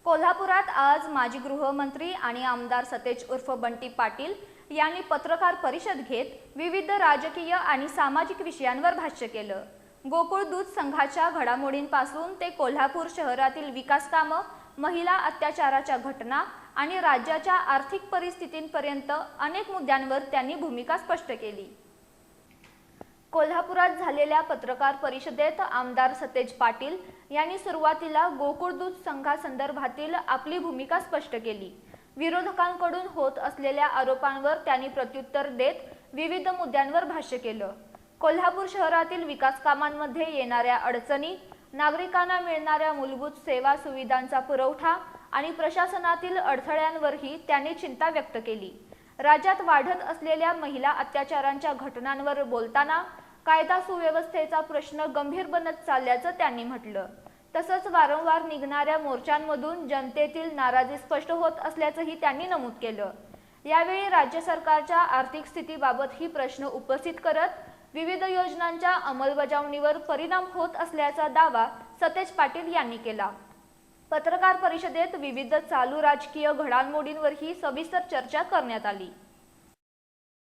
कोल्हापुरात आज माजी गृहमंत्री आणि आमदार सतेज उर्फ बंटी पाटील यांनी पत्रकार परिषद घेत विविध राजकीय आणि सामाजिक विषयांवर भाष्य केलं। गोकुळ दूध संघाच्या घडामोडींपासून ते कोल्हापूर शहरातील विकास कामं, महिला अत्याचाराच्या घटना आणि राज्याच्या आर्थिक परिस्थितींपर्यंत अनेक मुद्द्यांवर त्यांनी भूमिका स्पष्ट केली। कोल्हापुरात झालेल्या पत्रकार परिषदेत आमदार सतेज पाटील यांनी सुरुवातीला गोकुळ दूध संघासंदर्भातील आपली भूमिका स्पष्ट केली। विरोधकांकडून होत असलेल्या आरोपांवर त्यांनी प्रत्युत्तर देत विविध मुद्द्यांवर भाष्य केलं। कोल्हापूर शहरातील विकास कामांमध्ये येणाऱ्या अडचणी, नागरिकांना मिळणाऱ्या मूलभूत सेवा सुविधांचा पुरवठा आणि प्रशासनातील अडथळ्यांवरही त्यांनी चिंता व्यक्त केली। राज्यात वाढत असलेल्या महिला अत्याचारांच्या घटनांवर बोलताना कायदा सुव्यवस्थेचा प्रश्न गंभीर बनत चालल्याचं त्यांनी म्हटलं। तसंच वारंवार निघणाऱ्या मोर्चांमधून जनतेतील नाराजी स्पष्ट होत असल्याचंही त्यांनी नमूद केलं। यावेळी राज्य सरकारच्या आर्थिक स्थितीबाबतही प्रश्न उपस्थित करत विविध योजनांच्या अंमलबजावणीवर परिणाम होत असल्याचा दावा सतेज पाटील यांनी केला। पत्रकार परिषदेत विविध चालू राजकीय घडामोडींवरही सविस्तर चर्चा करण्यात आली।